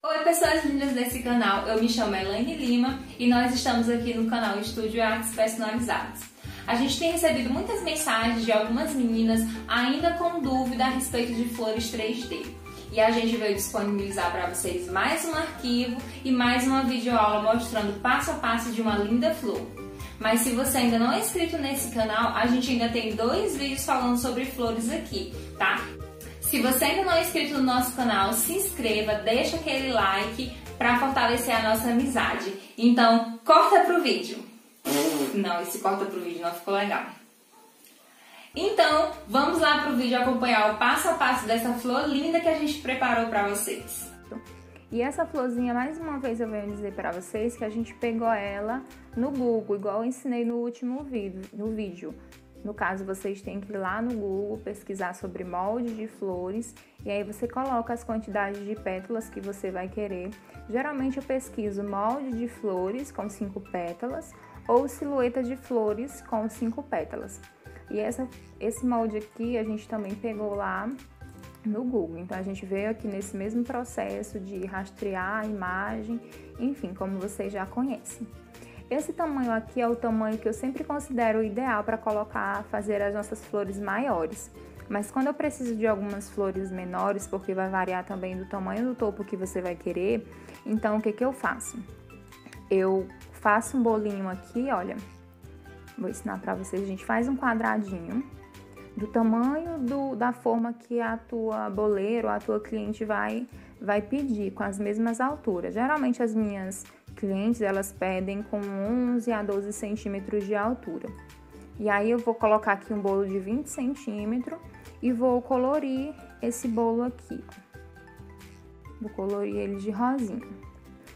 Oi, pessoas lindas desse canal, eu me chamo Elaine Lima e nós estamos aqui no canal Estúdio Artes Personalizadas. A gente tem recebido muitas mensagens de algumas meninas ainda com dúvida a respeito de flores 3D. E a gente veio disponibilizar para vocês mais um arquivo e mais uma videoaula mostrando passo a passo de uma linda flor. Mas se você ainda não é inscrito nesse canal, a gente ainda tem 2 vídeos falando sobre flores aqui, tá? Se você ainda não é inscrito no nosso canal, se inscreva, deixa aquele like para fortalecer a nossa amizade. Então, corta pro vídeo. Não, esse corta pro vídeo não ficou legal. Então, vamos lá pro vídeo acompanhar o passo a passo dessa flor linda que a gente preparou para vocês. E essa florzinha, mais uma vez eu venho dizer para vocês que a gente pegou ela no Google, igual eu ensinei no último vídeo. No caso, vocês têm que ir lá no Google, pesquisar sobre molde de flores e aí você coloca as quantidades de pétalas que você vai querer. Geralmente eu pesquiso molde de flores com 5 pétalas ou silhueta de flores com 5 pétalas. E esse molde aqui a gente também pegou lá no Google. Então a gente veio aqui nesse mesmo processo de rastrear a imagem, enfim, como vocês já conhecem. Esse tamanho aqui é o tamanho que eu sempre considero ideal para fazer as nossas flores maiores. Mas quando eu preciso de algumas flores menores, porque vai variar também do tamanho do topo que você vai querer, então o que eu faço? Eu faço um bolinho aqui, olha, vou ensinar para vocês, a gente faz um quadradinho do tamanho da forma que a tua boleira ou a tua cliente vai pedir, com as mesmas alturas. Geralmente as minhas clientes, elas pedem com 11 a 12 centímetros de altura. E aí eu vou colocar aqui um bolo de 20 centímetros e vou colorir esse bolo aqui. Vou colorir ele de rosinha.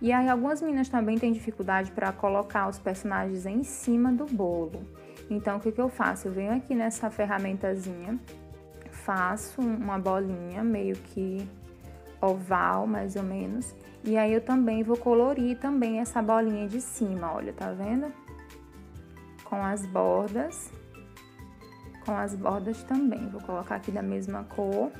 E aí algumas meninas também têm dificuldade para colocar os personagens em cima do bolo. Então o que eu faço? Eu venho aqui nessa ferramentazinha, faço uma bolinha meio que oval, mais ou menos. E aí eu também vou colorir também essa bolinha de cima, olha, tá vendo? Com as bordas também. Vou colocar aqui da mesma cor.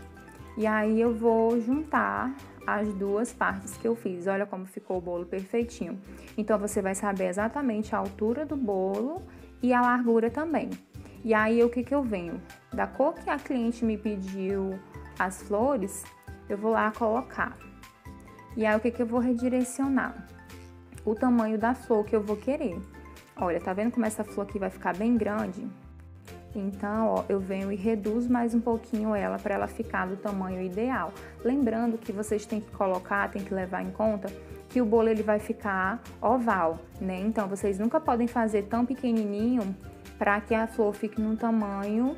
E aí eu vou juntar as duas partes que eu fiz. Olha como ficou o bolo perfeitinho. Então você vai saber exatamente a altura do bolo e a largura também. E aí o que eu venho? Da cor que a cliente me pediu as flores, eu vou lá colocar. E aí o que eu vou redirecionar? O tamanho da flor que eu vou querer. Olha, tá vendo como essa flor aqui vai ficar bem grande? Então, ó, eu venho e reduzo mais um pouquinho ela para ela ficar do tamanho ideal. Lembrando que vocês têm que colocar, têm que levar em conta que o bolo ele vai ficar oval, né? Então, vocês nunca podem fazer tão pequenininho para que a flor fique num tamanho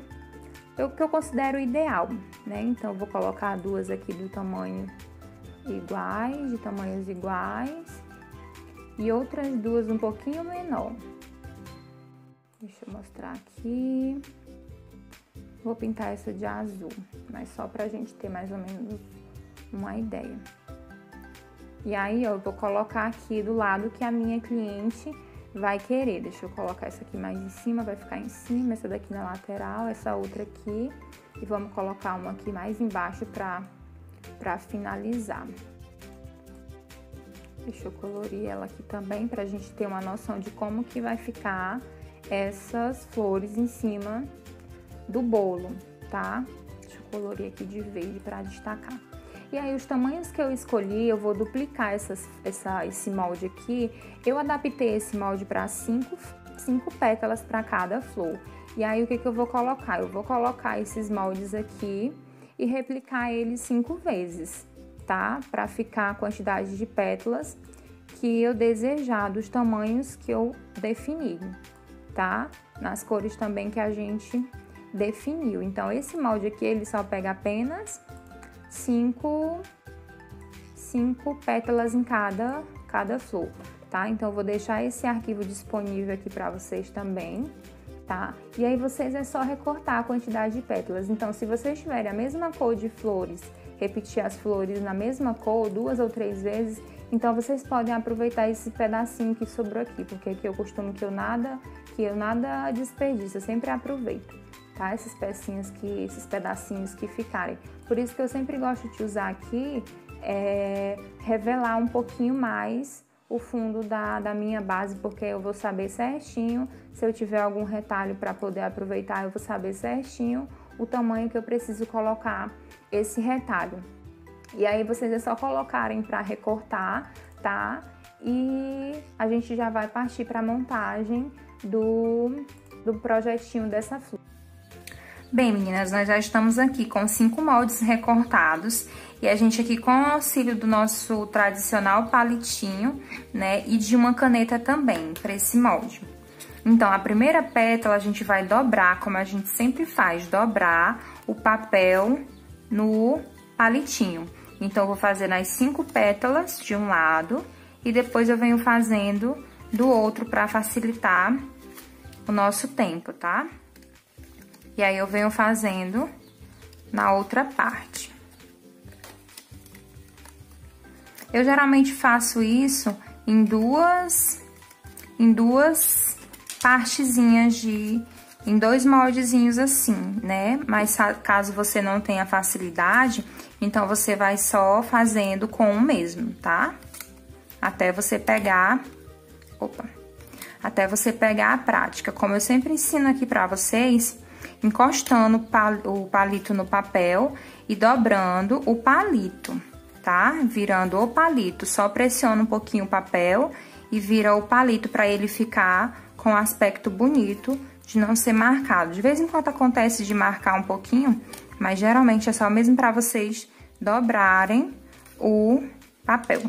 que eu considero ideal, né? Então, eu vou colocar duas aqui do tamanho iguais, de tamanhos iguais, e outras duas um pouquinho menor. Deixa eu mostrar aqui. Vou pintar essa de azul, mas só pra gente ter mais ou menos uma ideia. E aí, ó, eu vou colocar aqui do lado que a minha cliente vai querer. Deixa eu colocar essa aqui mais em cima, vai ficar em cima, essa daqui na lateral, essa outra aqui. E vamos colocar uma aqui mais embaixo pra finalizar. Deixa eu colorir ela aqui também pra gente ter uma noção de como que vai ficar essas flores em cima do bolo, tá? Deixa eu colorir aqui de verde pra destacar. E aí os tamanhos que eu escolhi, eu vou duplicar esse molde aqui. Eu adaptei esse molde para 5 pétalas para cada flor. E aí o que eu vou colocar? Eu vou colocar esses moldes aqui e replicar eles 5 vezes, tá? Para ficar a quantidade de pétalas que eu desejar, dos tamanhos que eu defini, tá? Nas cores também que a gente definiu. Então, esse molde aqui, ele só pega apenas 5 pétalas em cada flor, tá? Então, eu vou deixar esse arquivo disponível aqui para vocês também, tá? E aí, vocês é só recortar a quantidade de pétalas. Então, se vocês tiverem a mesma cor de flores, repetir as flores na mesma cor 2 ou 3 vezes, então vocês podem aproveitar esse pedacinho que sobrou aqui, porque aqui eu costumo que eu nada desperdiço, eu sempre aproveito, tá? Esses pedacinhos que ficarem. Por isso que eu sempre gosto de usar aqui revelar um pouquinho mais o fundo da minha base, porque eu vou saber certinho, se eu tiver algum retalho para poder aproveitar, eu vou saber certinho o tamanho que eu preciso colocar esse retalho. E aí vocês é só colocarem para recortar, tá? E a gente já vai partir para a montagem do projetinho dessa flor. Bem, meninas, nós já estamos aqui com 5 moldes recortados e a gente aqui com o auxílio do nosso tradicional palitinho, né, e de uma caneta também para esse molde. Então, a primeira pétala a gente vai dobrar, como a gente sempre faz, dobrar o papel no palitinho. Então, eu vou fazer nas 5 pétalas de um lado e depois eu venho fazendo do outro para facilitar o nosso tempo, tá? E aí, eu venho fazendo na outra parte. Eu geralmente faço isso em duas partezinhas em 2 moldezinhos assim, né? Mas caso você não tenha facilidade, então você vai só fazendo com um mesmo, tá? Até você pegar a prática. Como eu sempre ensino aqui pra vocês, encostando o palito no papel e dobrando o palito, tá? Virando o palito, só pressiona um pouquinho o papel e vira o palito para ele ficar com aspecto bonito, de não ser marcado. De vez em quando acontece de marcar um pouquinho, mas geralmente é só mesmo para vocês dobrarem o papel,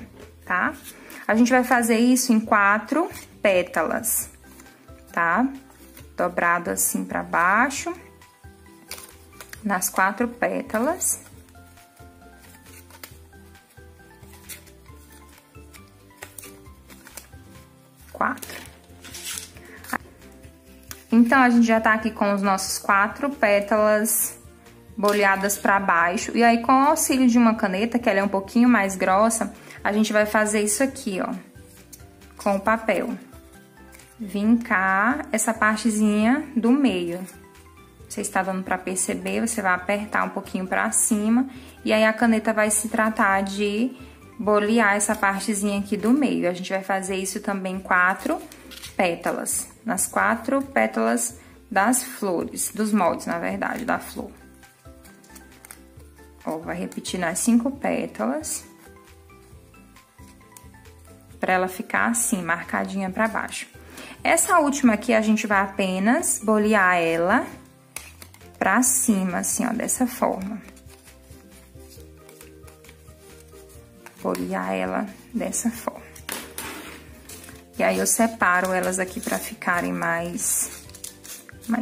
tá? A gente vai fazer isso em 4 pétalas, tá? Dobrado assim para baixo, nas 4 pétalas. Então, a gente já tá aqui com os nossos 4 pétalas boleadas para baixo. E aí, com o auxílio de uma caneta, que ela é um pouquinho mais grossa, a gente vai fazer isso aqui, ó, com o papel. Vincar essa partezinha do meio. Você está dando para perceber, você vai apertar um pouquinho para cima. E aí, a caneta vai se tratar de bolear essa partezinha aqui do meio. A gente vai fazer isso também em 4 pétalas. Nas 4 pétalas das flores, dos moldes, na verdade, da flor. Ó, vai repetir nas 5 pétalas. Pra ela ficar assim, marcadinha pra baixo. Essa última aqui, a gente vai apenas bolear ela pra cima, assim, ó, dessa forma. Bolear ela dessa forma. E aí, eu separo elas aqui pra ficarem mais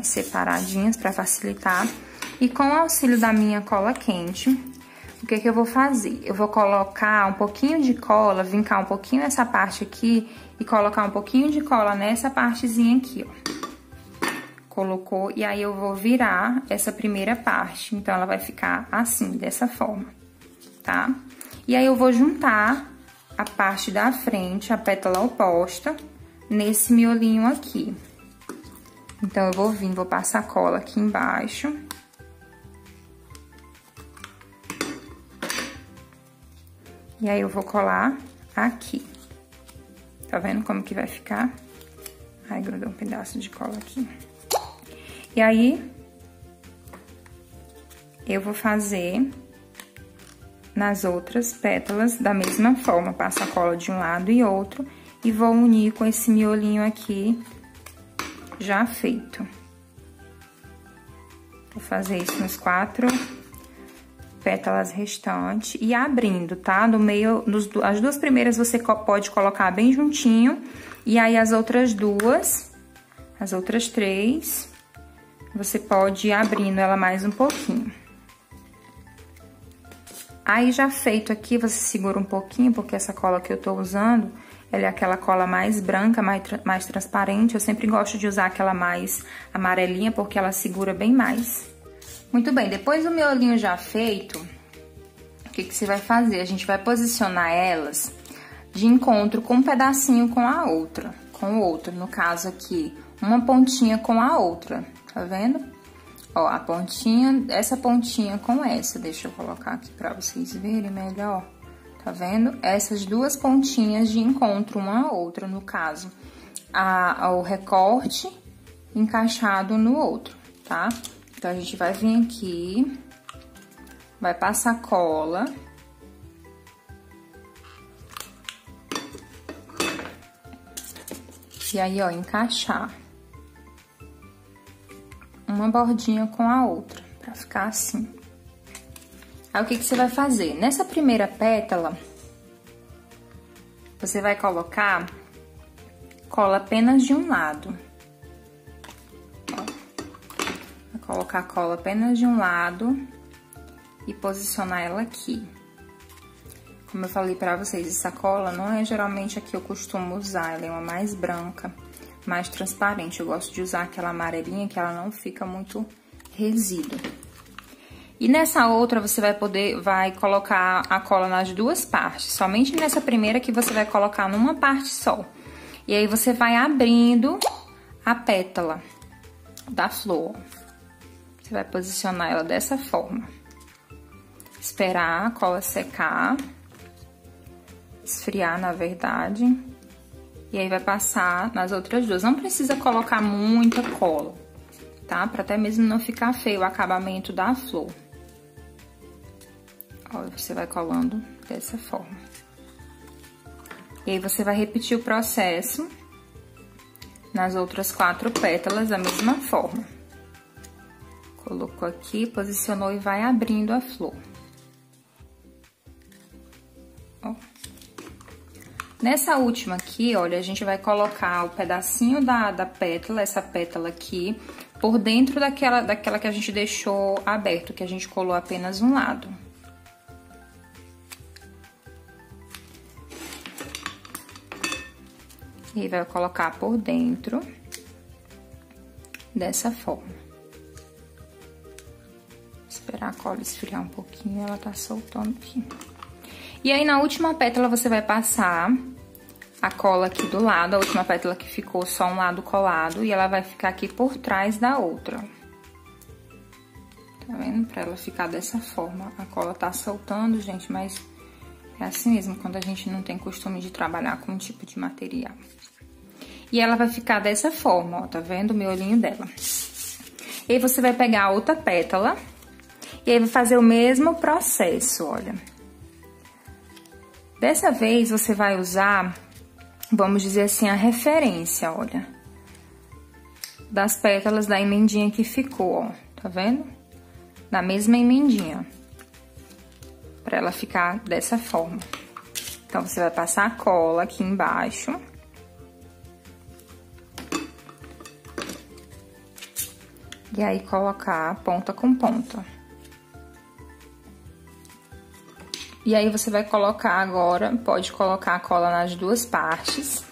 separadinhas, pra facilitar. E com o auxílio da minha cola quente, o que que eu vou fazer? Eu vou colocar um pouquinho de cola, vincar um pouquinho essa parte aqui e colocar um pouquinho de cola nessa partezinha aqui, ó. Colocou, e aí eu vou virar essa primeira parte. Então, ela vai ficar assim, dessa forma, tá? E aí, eu vou juntar a parte da frente, a pétala oposta, nesse miolinho aqui. Então, eu vou passar cola aqui embaixo. E aí, eu vou colar aqui. Tá vendo como que vai ficar? Ai, grudou um pedaço de cola aqui. E aí, eu vou fazer nas outras pétalas da mesma forma. Passo a cola de um lado e outro e vou unir com esse miolinho aqui já feito. Vou fazer isso nos 4 pétalas restantes e abrindo, tá? No meio, as 2 primeiras você pode colocar bem juntinho e aí as outras 3, você pode ir abrindo ela mais um pouquinho. Aí, já feito aqui, você segura um pouquinho, porque essa cola que eu tô usando, ela é aquela cola mais branca, mais transparente. Eu sempre gosto de usar aquela mais amarelinha, porque ela segura bem mais. Muito bem, depois do miolinho já feito, o que que você vai fazer? A gente vai posicionar elas de encontro com um pedacinho com a outra, com o outro. No caso aqui, uma pontinha com a outra, tá vendo? Ó, a pontinha, essa pontinha com essa, deixa eu colocar aqui pra vocês verem melhor. Tá vendo? Essas duas pontinhas de encontro uma a outra, no caso, o recorte encaixado no outro, tá? Então, a gente vai vir aqui, vai passar cola. E aí, ó, encaixar uma bordinha com a outra, pra ficar assim. Aí, o que que você vai fazer? Nessa primeira pétala, você vai colocar cola apenas de um lado. Ó, vai colocar cola apenas de um lado e posicionar ela aqui. Como eu falei pra vocês, essa cola não é geralmente a que eu costumo usar, ela é uma mais branca, mais transparente. Eu gosto de usar aquela amarelinha que ela não fica muito resíduo. E nessa outra, você vai colocar a cola nas duas partes. Somente nessa primeira que você vai colocar numa parte só. E aí, você vai abrindo a pétala da flor. Você vai posicionar ela dessa forma. Esperar a cola secar. Esfriar, na verdade. E aí, vai passar nas outras duas. Não precisa colocar muita cola, tá? Pra até mesmo não ficar feio o acabamento da flor. Ó, você vai colando dessa forma. E aí, você vai repetir o processo nas outras 4 pétalas da mesma forma. Colocou aqui, posicionou e vai abrindo a flor. Ó. Nessa última aqui, olha, a gente vai colocar o pedacinho da pétala, essa pétala aqui, por dentro daquela que a gente deixou aberto, que a gente colou apenas um lado. E vai colocar por dentro, dessa forma. Esperar a cola esfriar um pouquinho, ela tá soltando aqui. E aí, na última pétala, você vai passar a cola aqui do lado, a última pétala que ficou só um lado colado, e ela vai ficar aqui por trás da outra. Tá vendo? Pra ela ficar dessa forma. A cola tá soltando, gente, mas é assim mesmo, quando a gente não tem costume de trabalhar com um tipo de material. E ela vai ficar dessa forma, ó, tá vendo o miolinho dela? E aí, você vai pegar a outra pétala e aí vai fazer o mesmo processo, olha. Dessa vez, você vai usar, vamos dizer assim, a referência, olha, das pétalas da emendinha que ficou, ó, tá vendo? Da mesma emendinha, pra ela ficar dessa forma. Então, você vai passar a cola aqui embaixo. E aí, colocar ponta com ponta. E aí, você vai colocar agora, pode colocar a cola nas duas partes.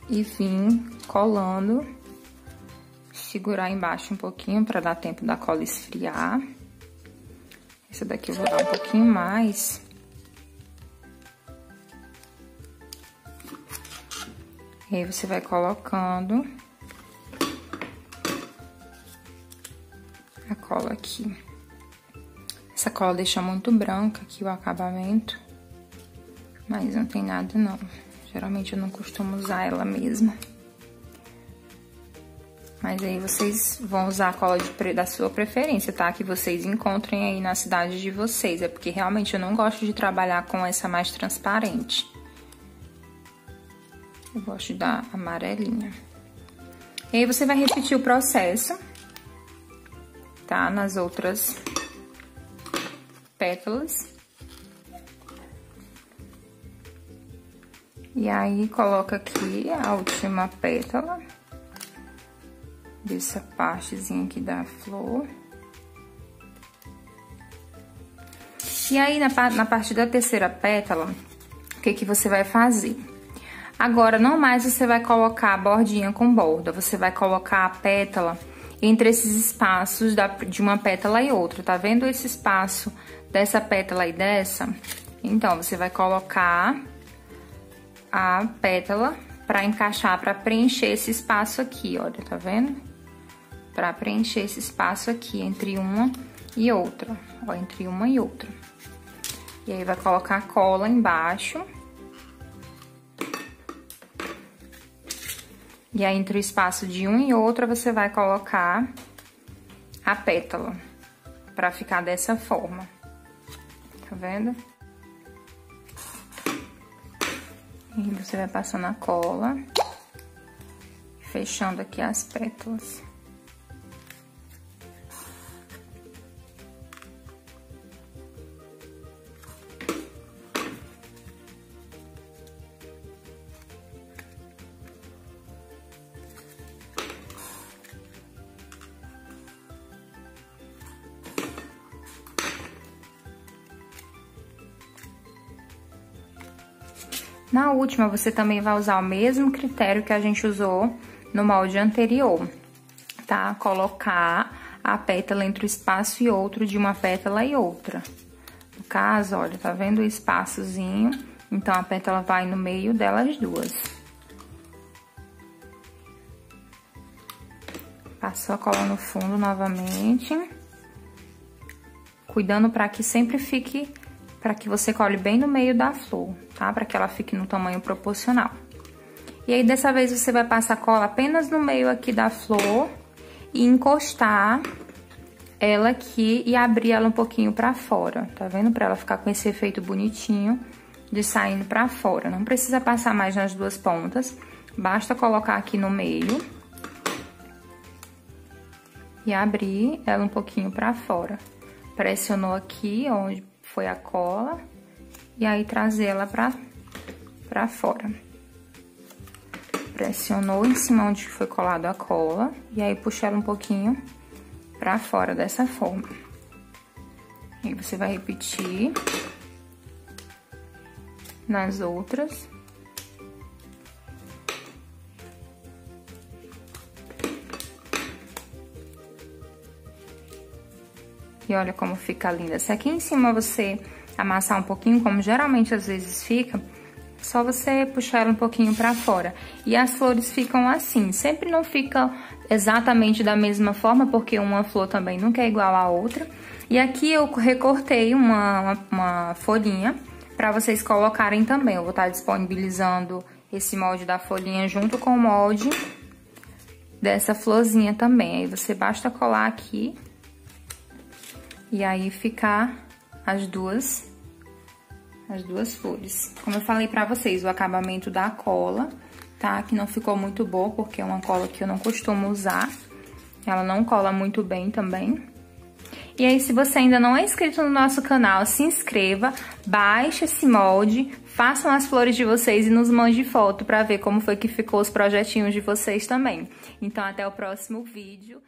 E vir colando. Segurar embaixo um pouquinho para dar tempo da cola esfriar. Essa daqui eu vou dar um pouquinho mais. E aí, você vai colocando a cola aqui. Essa cola deixa muito branca aqui o acabamento, mas não tem nada não. Geralmente eu não costumo usar ela mesma. Mas aí vocês vão usar a cola da sua preferência, tá? Que vocês encontrem aí na cidade de vocês. É porque realmente eu não gosto de trabalhar com essa mais transparente. Eu gosto da amarelinha. E aí você vai repetir o processo, tá? Nas outras pétalas. E aí, coloca aqui a última pétala dessa partezinha aqui da flor. E aí, na parte da terceira pétala, o que que você vai fazer? Agora, não mais você vai colocar a bordinha com borda, você vai colocar a pétala entre esses espaços de uma pétala e outra, tá vendo esse espaço dessa pétala e dessa? Então, você vai colocar a pétala pra encaixar, pra preencher esse espaço aqui, olha, tá vendo? Pra preencher esse espaço aqui entre uma e outra, ó, entre uma e outra. E aí vai colocar a cola embaixo. E aí, entre o espaço de um e outro, você vai colocar a pétala, pra ficar dessa forma. Tá vendo? E você vai passando a cola, fechando aqui as pétalas. Na última, você também vai usar o mesmo critério que a gente usou no molde anterior, tá? Colocar a pétala entre um espaço e outro de uma pétala e outra. No caso, olha, tá vendo o espaçozinho? Então, a pétala vai no meio delas duas. Passou a cola no fundo novamente. Cuidando para que sempre fique... para que você cole bem no meio da flor, tá? Para que ela fique no tamanho proporcional. E aí, dessa vez, você vai passar cola apenas no meio aqui da flor e encostar ela aqui e abrir ela um pouquinho pra fora, tá vendo? Pra ela ficar com esse efeito bonitinho de saindo pra fora. Não precisa passar mais nas duas pontas, basta colocar aqui no meio e abrir ela um pouquinho pra fora. Pressionou aqui, onde foi a cola, e aí trazer ela pra fora. Pressionou em cima onde foi colado a cola, e aí puxa ela um pouquinho pra fora, dessa forma. E você vai repetir nas outras. E olha como fica linda. Se aqui em cima você amassar um pouquinho, como geralmente às vezes fica, só você puxar ela um pouquinho pra fora. E as flores ficam assim, sempre não ficam exatamente da mesma forma, porque uma flor também nunca é igual à outra. E aqui eu recortei uma folhinha pra vocês colocarem também. Eu vou estar disponibilizando esse molde da folhinha junto com o molde dessa florzinha também. Aí você basta colar aqui. E aí ficar as duas flores. Como eu falei pra vocês, o acabamento da cola, tá? Que não ficou muito boa, porque é uma cola que eu não costumo usar. Ela não cola muito bem também. E aí, se você ainda não é inscrito no nosso canal, se inscreva, baixe esse molde, façam as flores de vocês e nos mande foto pra ver como foi que ficou os projetinhos de vocês também. Então, até o próximo vídeo.